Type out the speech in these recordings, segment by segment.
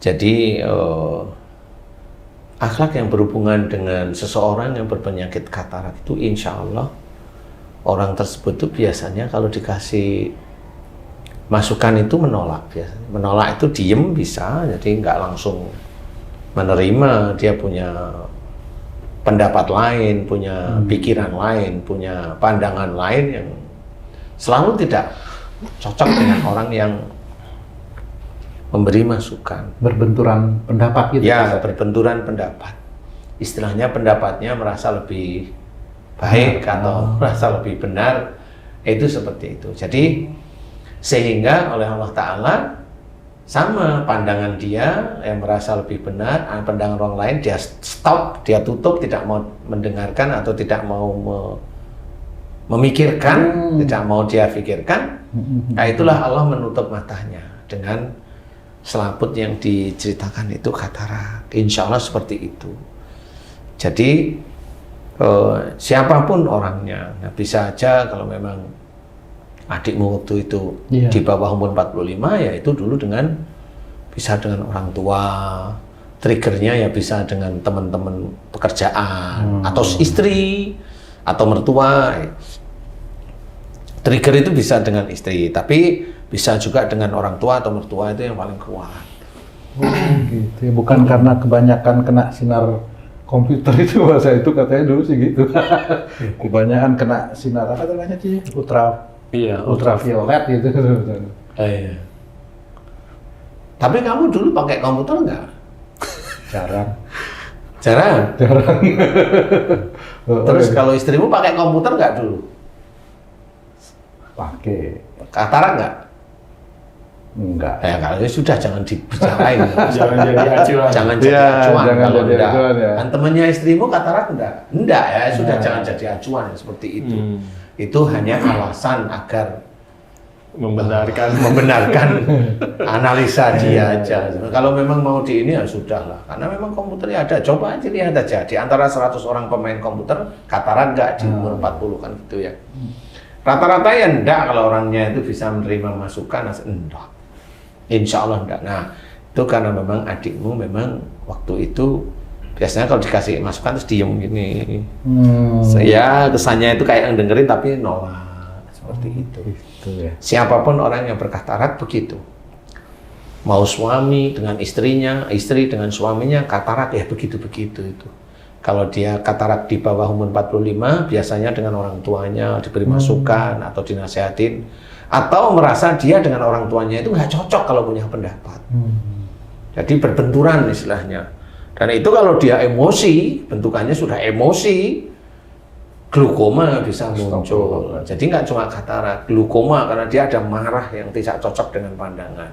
Jadi akhlak yang berhubungan dengan seseorang yang berpenyakit katarak itu insya Allah orang tersebut itu biasanya kalau dikasih masukan itu menolak biasanya. Menolak itu diem bisa, jadi nggak langsung menerima. Dia punya pendapat lain, punya pikiran lain, punya pandangan lain yang selalu tidak cocok dengan orang yang memberi masukan. Berbenturan pendapat gitu. Ya, berbenturan pendapat. Istilahnya pendapatnya merasa lebih baik atau merasa lebih benar, itu seperti itu. Jadi sehingga oleh Allah Ta'ala sama pandangan dia yang merasa lebih benar, pandangan orang lain dia stop, dia tutup, tidak mau mendengarkan atau tidak mau memikirkan, tidak mau dia pikirkan. Nah, itulah Allah menutup matanya dengan selaput yang diceritakan itu katarak. Insya Allah seperti itu. Jadi siapapun orangnya, nah bisa aja kalau memang adikmu waktu itu di bawah umur 45 ya itu dulu bisa dengan orang tua, triggernya ya bisa dengan teman-teman pekerjaan atau istri atau mertua. Trigger itu bisa dengan istri, tapi bisa juga dengan orang tua atau mertua, itu yang paling kuat. Gitu ya, bukan karena kebanyakan kena sinar komputer itu, bahasa itu katanya dulu sih gitu. Kebanyakan kena sinar apa namanya sih, ultraviolet gitu. Iya. Tapi kamu dulu pakai komputer nggak? Jarang. Terus kalau istrimu pakai komputer nggak dulu? Pakai. Katarak nggak? Enggak. Ya kalau sudah jangan dibicarain. Jangan jadi acuan. Jangan jadi acuan. Jangan Kalau jadi enggak, acuan, ya. kan temannya istrimu katarak enggak? Enggak ya, sudah jangan jadi acuan seperti itu. Itu hanya alasan agar membenarkan analisa dia aja. Kalau memang mau di ini ya sudahlah. Karena memang komputernya ada. Coba aja lihat aja di antara 100 orang pemain komputer katarak enggak di umur 40 kan gitu ya. Rata-rata ya enggak kalau orangnya itu bisa menerima masukan, enggak. Insya Allah enggak. Nah, itu karena memang adikmu memang waktu itu biasanya kalau dikasih masukan terus diem gini. Ya kesannya itu kayak yang dengerin tapi nolak. Seperti itu. Gitu ya. Siapapun orang yang berkatarak begitu. Mau suami dengan istrinya, istri dengan suaminya katarak ya begitu-begitu itu. Kalau dia katarak di bawah umur 45, biasanya dengan orang tuanya diberi masukan atau dinasihatin, atau merasa dia dengan orang tuanya itu nggak cocok kalau punya pendapat. Jadi berbenturan istilahnya. Dan itu kalau dia emosi, bentukannya sudah emosi, glukoma bisa muncul. Jadi nggak cuma katarak, glukoma karena dia ada marah yang tidak cocok dengan pandangan.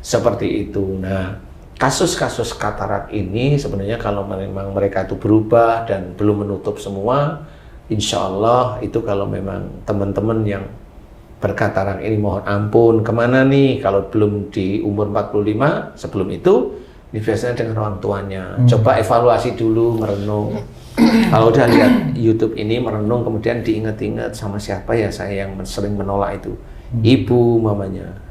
Seperti itu. Nah, kasus-kasus katarak ini sebenarnya kalau memang mereka itu berubah dan belum menutup semua, insya Allah itu kalau memang teman-teman yang berkatarak ini mohon ampun, kemana nih kalau belum di umur 45, sebelum itu, ini biasanya dengan orang tuanya. Coba evaluasi dulu, merenung. Kalau udah lihat YouTube ini, merenung, kemudian diingat-ingat sama siapa ya saya yang sering menolak itu. Ibu mamanya.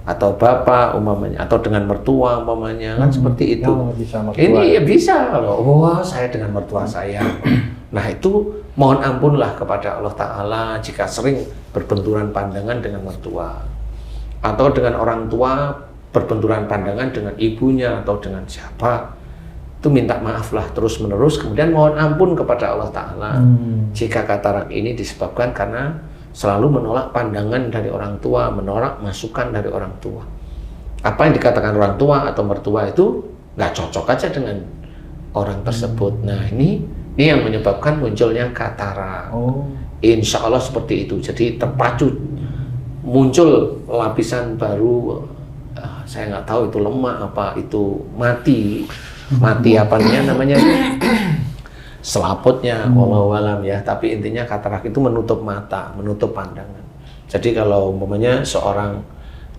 Atau bapak umpamanya, atau dengan mertua umpamanya, kan seperti itu. Ini ya bisa loh, wah saya dengan mertua saya. Nah itu mohon ampunlah kepada Allah Ta'ala jika sering berbenturan pandangan dengan mertua. Atau dengan orang tua berbenturan pandangan dengan ibunya atau dengan siapa. Itu minta maaflah terus menerus, kemudian mohon ampun kepada Allah Ta'ala. Jika katarak ini disebabkan karena selalu menolak pandangan dari orang tua, menolak masukan dari orang tua. Apa yang dikatakan orang tua atau mertua itu nggak cocok aja dengan orang tersebut. Nah ini yang menyebabkan munculnya katarak. Insya Allah seperti itu. Jadi terpacu muncul lapisan baru. Saya nggak tahu itu lemah apa itu mati apa namanya selaputnya, wallahu alam ya. Tapi intinya katarak itu menutup mata, menutup pandangan. Jadi kalau umpamanya seorang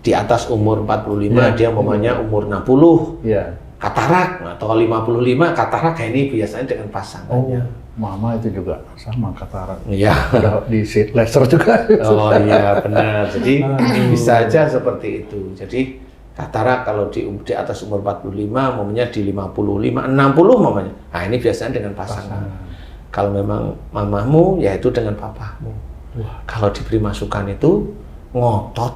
di atas umur 45, dia umpamanya umur 60, katarak, atau 55 katarak, kayak ini biasanya dengan pasangannya. Mama itu juga sama katarak. Iya. Di laser juga. Oh iya benar. Jadi bisa aja seperti itu. Jadi Katarak kalau di atas umur 45, momennya di 55, 60 momennya. Nah ini biasanya dengan pasangan. Kalau memang mamahmu, ya itu dengan papahmu. Kalau diberi masukan itu ngotot.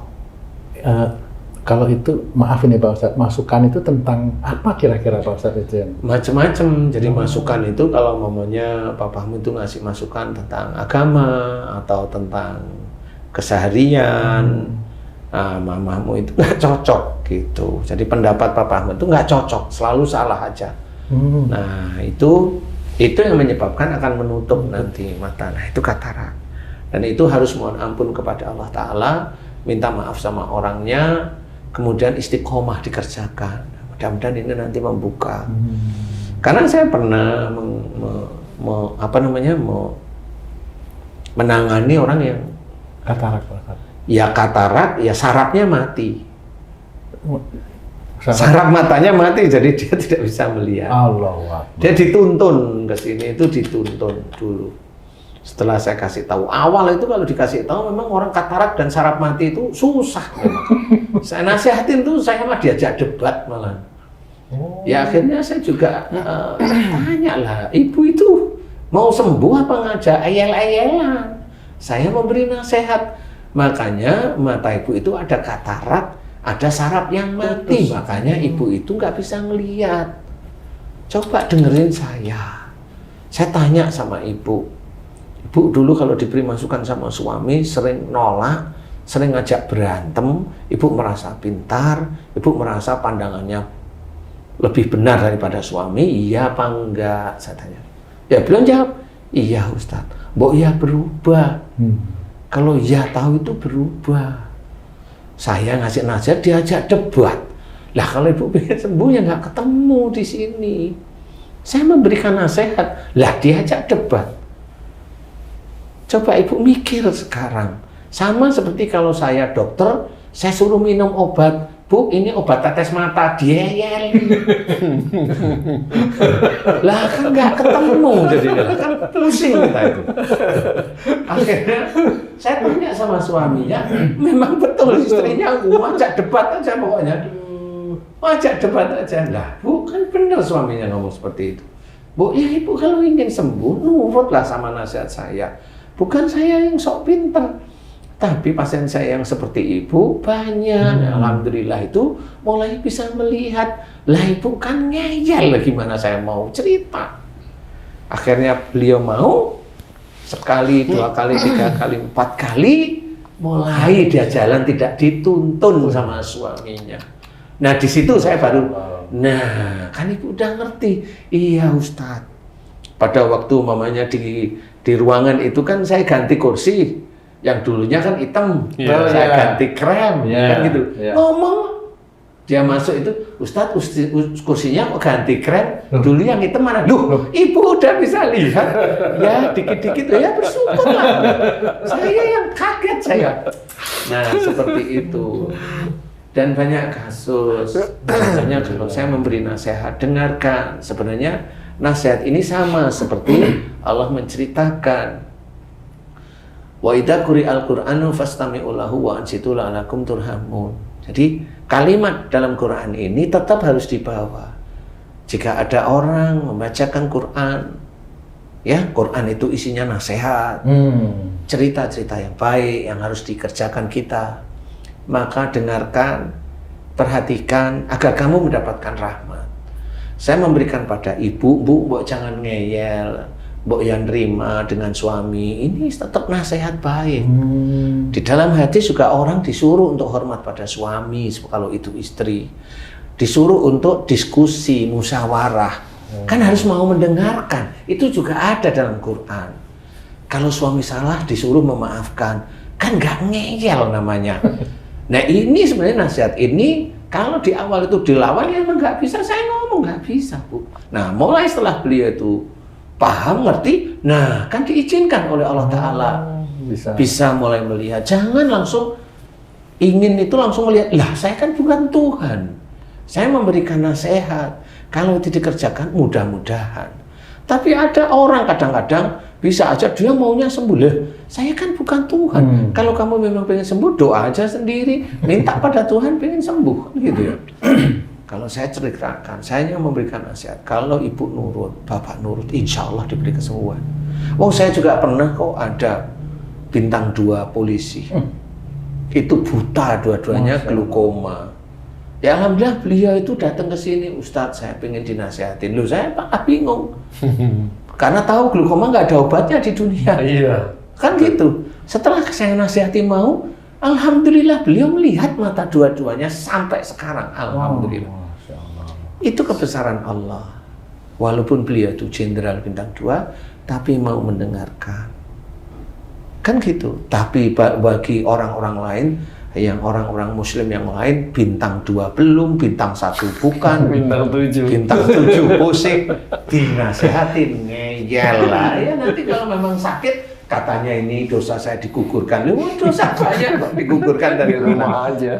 Kalau itu, maaf ini Pak Ustadz, masukan itu tentang apa kira-kira Pak Ustadz itu? Macam-macam. Jadi masukan itu kalau mamanya papahmu itu ngasih masukan tentang agama atau tentang keseharian. Nah, mamahmu itu nggak cocok gitu. Jadi pendapat papahmu itu nggak cocok, selalu salah aja. Nah itu yang menyebabkan akan menutup nanti mata. Nah itu katarak. Dan itu harus mohon ampun kepada Allah Ta'ala, minta maaf sama orangnya, kemudian istiqomah dikerjakan. Mudah-mudahan ini nanti membuka. Karena saya pernah menangani orang yang Katarak, Pak. Ya katarak, ya sarafnya mati. Saraf matanya mati, jadi dia tidak bisa melihat. Allah. Dia dituntun ke sini, itu dituntun dulu. Setelah saya kasih tahu, awal itu kalau dikasih tahu memang orang katarak dan saraf mati itu susah memang. Saya nasihatin tuh, saya mah diajak debat malah. Ya akhirnya saya juga tanya lah, ibu itu mau sembuh apa ngajak ayel-ayelan? Saya memberi nasihat. Makanya mata ibu itu ada katarak, ada saraf yang mati. Makanya ibu itu nggak bisa ngelihat. Coba dengerin saya. Saya tanya sama ibu. Ibu dulu kalau diberi masukan sama suami sering nolak, sering ngajak berantem. Ibu merasa pintar, ibu merasa pandangannya lebih benar daripada suami. Iya apa enggak? Saya tanya. Ya beliau jawab, iya Ustadz. Mbok ya berubah. Kalau ya tahu itu berubah. Saya ngasih nasihat, diajak debat. Lah kalau ibu pengen sembuh ya nggak ketemu di sini. Saya memberikan nasihat, lah diajak debat. Coba ibu mikir sekarang. Sama seperti kalau saya dokter, saya suruh minum obat. Bu, ini obat tetes mata, dieyel. Lah kan nggak ketemu jadinya, kan pusing kita itu. Akhirnya saya tanya sama suaminya, memang betul istrinya ngajak debat aja pokoknya. Ngajak debat aja. Lah, Bu, kan benar suaminya ngomong seperti itu. Bu, ya ibu kalau ingin sembuh, nurutlah sama nasihat saya. Bukan saya yang sok pintar. Tapi pasien saya yang seperti ibu banyak, alhamdulillah itu mulai bisa melihat. Lah ibu kan ngeyel, gimana saya mau cerita. Akhirnya beliau mau, sekali, 2 kali, 3 kali, 4 kali, mulai dia jalan tidak dituntun sama suaminya. Nah di situ saya baru, nah kan ibu udah ngerti. Iya Ustadz, pada waktu mamanya di ruangan itu kan saya ganti kursi. Yang dulunya kan hitam, saya ganti krem, kan gitu. Ngomong, dia masuk itu, Ustadz kursinya kok ganti krem, dulu yang hitam mana? Loh, ibu udah bisa lihat, ya dikit-dikit, ya bersyukurlah. Saya yang kaget saya. Nah seperti itu. Dan banyak kasus, misalnya kalau saya memberi nasihat, dengarkan. Sebenarnya nasihat ini sama seperti Allah menceritakan. Wa idza quri'al Qur'anu fastami'u lahu wa ansitu la'alakum turhamun. Jadi kalimat dalam Quran ini tetap harus dibawa. Jika ada orang membacakan Quran, ya Quran itu isinya nasihat, cerita-cerita yang baik yang harus dikerjakan kita, maka dengarkan, perhatikan agar kamu mendapatkan rahmat. Saya memberikan pada ibu, Bu, jangan ngeyel. Mbok yang nerima dengan suami, ini tetap nasihat baik. Di dalam hadis juga orang disuruh untuk hormat pada suami, kalau itu istri. Disuruh untuk diskusi, musyawarah. Kan harus mau mendengarkan. Itu juga ada dalam Quran. Kalau suami salah disuruh memaafkan. Kan nggak ngeyel namanya. Nah ini sebenarnya nasihat ini, kalau di awal itu dilawan ya emang nggak bisa, saya ngomong nggak bisa Bu. Nah mulai setelah beliau itu paham, ngerti, nah kan diizinkan oleh Allah Ta'ala bisa mulai melihat. Jangan langsung ingin itu langsung melihat, lah saya kan bukan Tuhan, saya memberikan nasihat, kalau itu dikerjakan mudah-mudahan. Tapi ada orang kadang-kadang Bisa aja dia maunya sembuh. Lah, saya kan bukan Tuhan. Kalau kamu memang pengen sembuh, doa aja sendiri, minta pada Tuhan pengen sembuh, gitu ya. Kalau saya ceritakan, saya hanya memberikan nasihat. Kalau ibu nurut, bapak nurut, insya Allah diberi kesembuhan. Saya juga pernah kok ada bintang 2 polisi. Itu buta dua-duanya, glaukoma. Ya alhamdulillah beliau itu datang ke sini, Ustadz saya pengen dinasihatin. Loh saya bingung. Karena tahu glaukoma nggak ada obatnya di dunia. Iya. Kan gitu. Setelah saya nasihati mau, alhamdulillah beliau melihat mata dua-duanya sampai sekarang. Alhamdulillah. Itu kebesaran Allah. Walaupun beliau itu jenderal bintang 2, tapi mau mendengarkan. Kan gitu. Tapi bagi orang-orang lain, yang orang-orang muslim yang lain, bintang 2 belum, bintang 1 bukan, bintang 7 pusing, dinasehatin, ngeyel lah. Ya nanti kalau memang sakit, katanya ini dosa saya digugurkan. Dosa saya kok digugurkan dari rumah aja.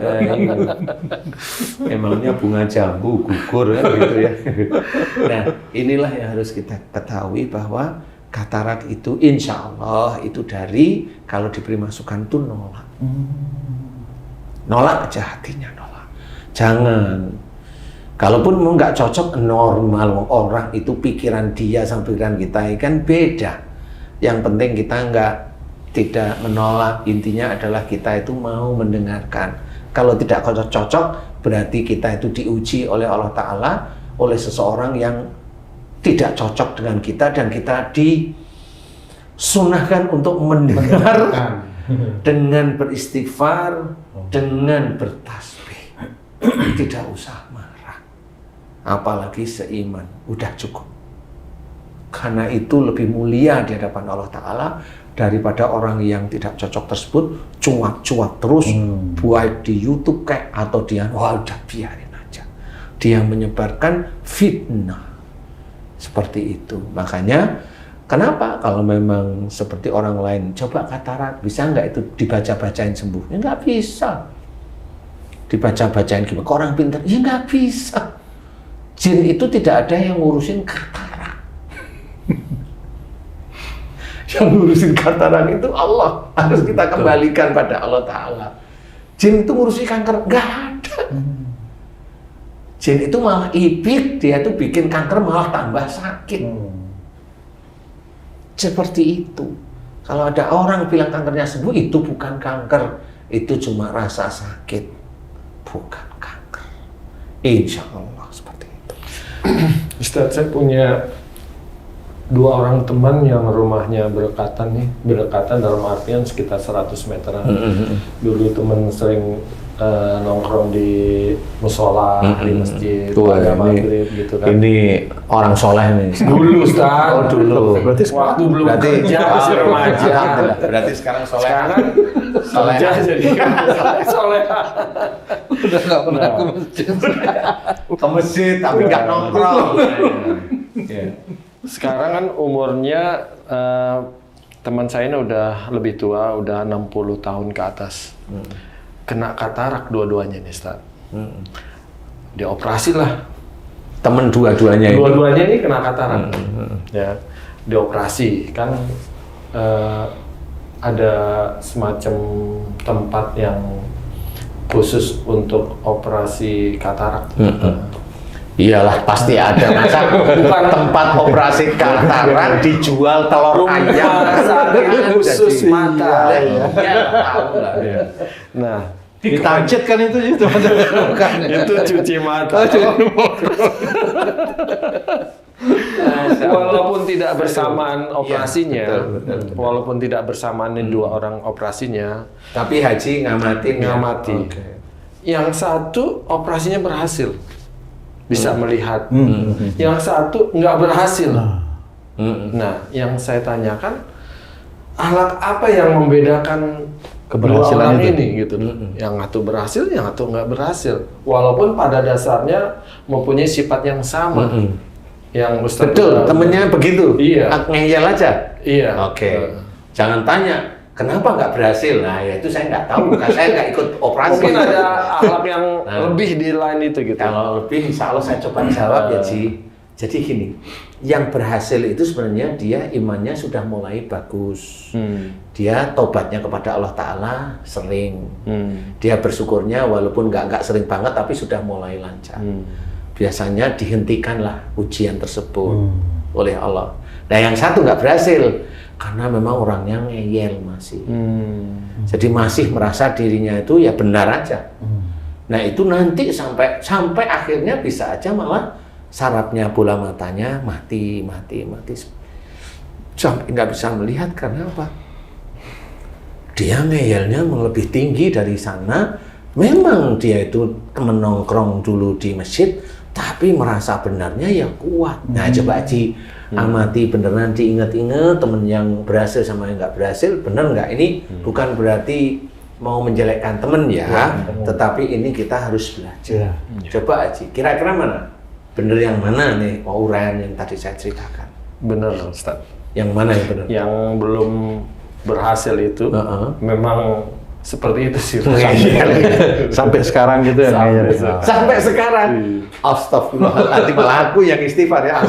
Emangnya bunga jambu gugur kan gitu ya. Nah inilah yang harus kita ketahui bahwa katarak itu insya Allah itu dari kalau diberi masukan itu nolak. Nolak aja hatinya, nolak. Jangan. Kalaupun mau nggak cocok, normal. Orang itu pikiran dia sama pikiran kita kan beda. Yang penting kita tidak menolak. Intinya adalah kita itu mau mendengarkan. Kalau tidak cocok, berarti kita itu diuji oleh Allah Ta'ala, oleh seseorang yang tidak cocok dengan kita, dan kita disunahkan untuk mendengarkan dengan beristighfar, dengan bertasbih. Tidak usah marah, apalagi seiman, udah cukup. Karena itu lebih mulia di hadapan Allah Ta'ala daripada orang yang tidak cocok tersebut cuak-cuak terus, baik di YouTube kayak atau dia udah biarin aja, dia menyebarkan fitnah seperti itu. Makanya kenapa kalau memang seperti orang lain, coba katarak, bisa nggak itu dibaca-bacain sembuh? Ya nggak bisa. Dibaca-bacain gimana? Kok orang pintar? Ya nggak bisa. Jin itu tidak ada yang ngurusin katarak. Yang ngurusin katarak itu Allah. Harus kita kembalikan pada Allah Ta'ala. Jin itu ngurusin kanker? Nggak ada. Jin itu malah ibik, dia itu bikin kanker malah tambah sakit. Seperti itu. Kalau ada orang bilang kankernya sembuh, itu bukan kanker, itu cuma rasa sakit, bukan kanker. Insya Allah seperti itu. Ustadz, saya punya 2 orang teman yang rumahnya berdekatan dalam artian sekitar 100 meteran. Dulu teman sering nongkrong di musola, di masjid, pada maghrib gitu kan. Ini orang soleh nih. Dulu, Ustaz. Oh, dulu. Berarti waktu belum kerja, masih remaja. Berarti sekarang soleh. Sekarang kerja jadi soleh. Udah nggak pernah ke masjid. Ke masjid tapi nggak nongkrong. Sekarang kan umurnya teman saya ini udah lebih tua, udah 60 tahun ke atas. Kena katarak dua-duanya nih, Ustaz. Dioperasi lah. Temen dua-duanya ini? Dua-duanya ini kena katarak. Ya, dioperasi. Kan ada semacam tempat yang khusus untuk operasi katarak. Iyalah pasti ada, masa bukan tempat operasi katarak dijual telur ayam khusus mata. Ya, tahu lah. Nah, Ditancet kan itu bukan. itu cuci mata. Walaupun tidak bersamaan operasinya, walaupun tidak bersamaan 2 orang operasinya, tapi Haji ngamati. Yang satu operasinya berhasil, bisa melihat. Yang satu nggak berhasil. Nah, yang saya tanyakan, alat apa yang membedakan keberhasilan ini gitu? Yang satu berhasil, yang satu nggak berhasil. Walaupun pada dasarnya mempunyai sifat yang sama. Yang Ustaz betul, temennya begitu. Iya. Ngeyel aja. Iya. Oke. Jangan tanya kenapa nggak berhasil. Nah, ya itu saya nggak tahu. Saya nggak ikut operasi. Mungkin ada akhlak yang lebih di lain itu gitu. Kalau lebih, insya Allah saya coba jawab ya, Ji. Jadi gini, yang berhasil itu sebenarnya dia imannya sudah mulai bagus. Dia tobatnya kepada Allah Ta'ala sering. Dia bersyukurnya walaupun nggak sering banget, tapi sudah mulai lancar. Biasanya dihentikanlah ujian tersebut oleh Allah. Nah yang satu nggak berhasil, karena memang orangnya ngeyel masih. Jadi masih merasa dirinya itu ya benar aja. Nah itu nanti sampai akhirnya bisa aja malah sarafnya bola matanya mati. Sampai nggak bisa melihat karena apa? Dia ngeyelnya lebih tinggi dari sana. Memang dia itu menongkrong dulu di masjid, tapi merasa benarnya ya kuat. Nah coba Haji amati beneran, diingat-ingat temen yang berhasil sama yang nggak berhasil, bener nggak? Ini bukan berarti mau menjelekkan temen ya, tetapi ini kita harus belajar. Coba Haji, kira-kira mana? Bener yang mana nih uraian yang tadi saya ceritakan? Bener Ustaz. Yang mana yang bener? Yang belum berhasil itu memang seperti itu sih. Sampai sekarang gitu ya. Sampai sekarang. Astagfirullahaladzim, malah aku yang istighfar ya.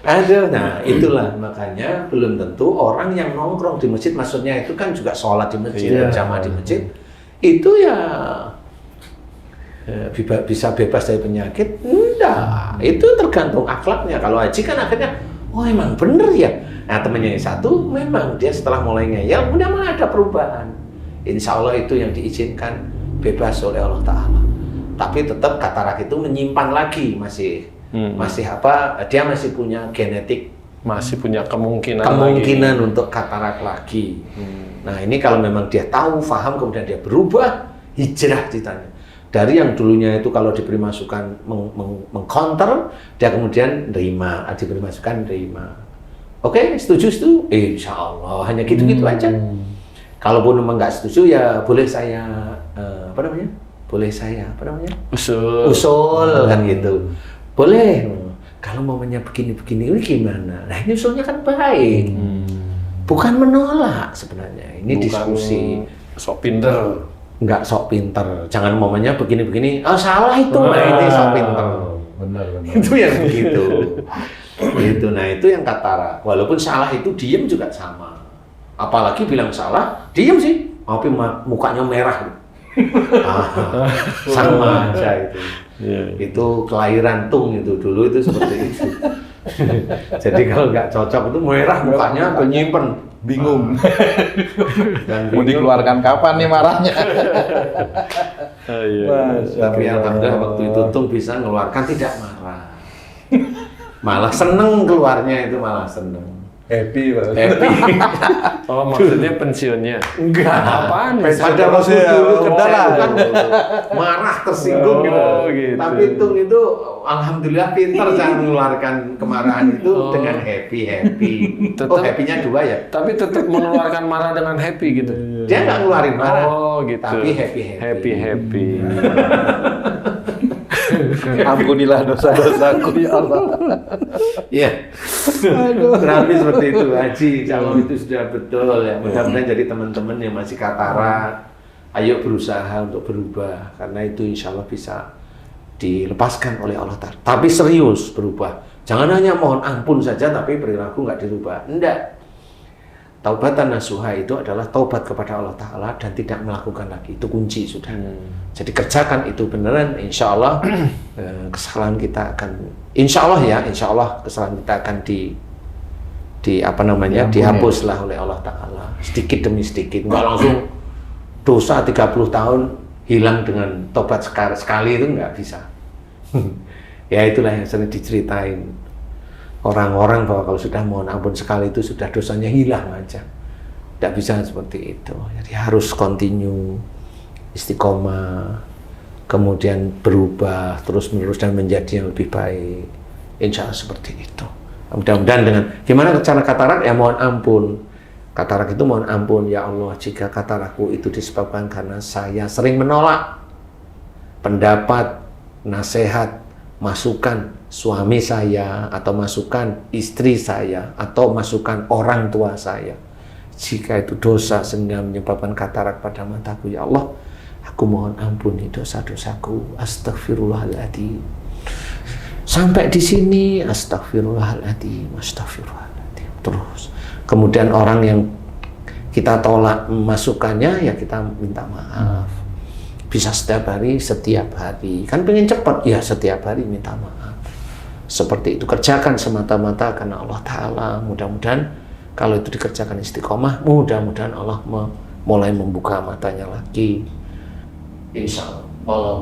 Ada, nah itulah makanya belum tentu orang yang nongkrong di masjid, maksudnya itu kan juga sholat di masjid, berjamaah di masjid, itu ya bisa bebas dari penyakit. Enggak, itu tergantung akhlaknya. Kalau Haji kan akhirnya, oh emang bener ya. Nah temennya yang satu, memang dia setelah mulai ngeyel, udah ada perubahan. Insya Allah itu yang diizinkan bebas oleh Allah Ta'ala. Tapi tetap katarak itu menyimpan lagi, masih dia masih punya genetik. Masih punya kemungkinan lagi untuk katarak lagi. Nah ini kalau memang dia tahu, paham, kemudian dia berubah, hijrah ditanya. Dari yang dulunya itu kalau diberi masukan mengcounter, dia kemudian nerima, diberi masukan nerima. Oke, setuju? Insya Allah, hanya gitu-gitu aja. Kalaupun memang nggak setuju, ya boleh saya, usul kan gitu. Boleh. Kalau momennya begini-begini, ini gimana? Nah ini usulnya kan baik. Bukan menolak sebenarnya, ini diskusi. Sok pinter. Nggak sok pinter, jangan momennya begini-begini, salah itu, itu sok pinter. Benar. Itu yang begitu. Gitu. Nah itu yang katarak. Walaupun salah itu diem juga sama. Apalagi bilang salah, diem sih, tapi mukanya merah. Sama aja itu. Itu kelahiran tung itu dulu itu seperti itu. Jadi kalau nggak cocok itu merah mukanya, penyimpen, bingung. Dan mau dikeluarkan kapan nih marahnya? Tapi alhamdulillah waktu itu tung bisa mengeluarkan tidak marah. Malah seneng keluarnya itu, malah seneng. Happy. Oh maksudnya pensiunnya? Enggak. Apaan? Pada waktu dulu kendala kan marah, tersinggung gitu. Tapi itu alhamdulillah pintar cara mengeluarkan kemarahan itu dengan happy. Tetap, happy-nya dua ya. Tapi tetap mengeluarkan marah dengan happy gitu. Dia nggak ngeluarin marah. Oh gitu. Tapi happy. Ampunilah dosa-dosaku ya Allah. Iya. Kurang lebih seperti itu Haji. Kalau itu sudah betul ya. Mudah-mudahan jadi teman-teman yang masih katarak, ayo berusaha untuk berubah, karena itu insya Allah bisa dilepaskan oleh Allah Ta'ala. Tapi serius berubah. Jangan hanya mohon ampun saja tapi perilaku nggak dirubah. Enggak. Taubatan nasuha itu adalah taubat kepada Allah Ta'ala dan tidak melakukan lagi. Itu kunci sudah. Jadi kerjakan itu beneran, insya Allah kesalahan kita akan, insya Allah kesalahan kita akan dihapuslah oleh Allah Ta'ala. Sedikit demi sedikit. Nggak langsung dosa 30 tahun hilang dengan tobat sekali itu nggak bisa. Ya itulah yang sering diceritain orang-orang bahwa kalau sudah mohon ampun sekali itu sudah dosanya hilang aja. Tidak bisa seperti itu. Jadi harus continue, istiqomah, kemudian berubah terus-menerus dan menjadi yang lebih baik. Insya Allah seperti itu. Mudah-mudahan dengan gimana cara katarak, ya mohon ampun. Katarak itu mohon ampun, ya Allah jika katarakku itu disebabkan karena saya sering menolak pendapat, nasihat, masukan suami saya, atau masukan istri saya, atau masukan orang tua saya. Jika itu dosa sehingga menyebabkan katarak pada mataku, ya Allah, aku mohon ampuni dosa-dosaku. Astagfirullahaladzim. Sampai di sini astagfirullahaladzim, astagfirullahaladzim terus. Kemudian orang yang kita tolak masukannya, ya kita minta maaf. Bisa setiap hari, kan pengen cepat, ya setiap hari minta maaf. Seperti itu, kerjakan semata-mata karena Allah Ta'ala. Mudah-mudahan kalau itu dikerjakan istiqomah, mudah-mudahan Allah mulai membuka matanya lagi. Insya Allah.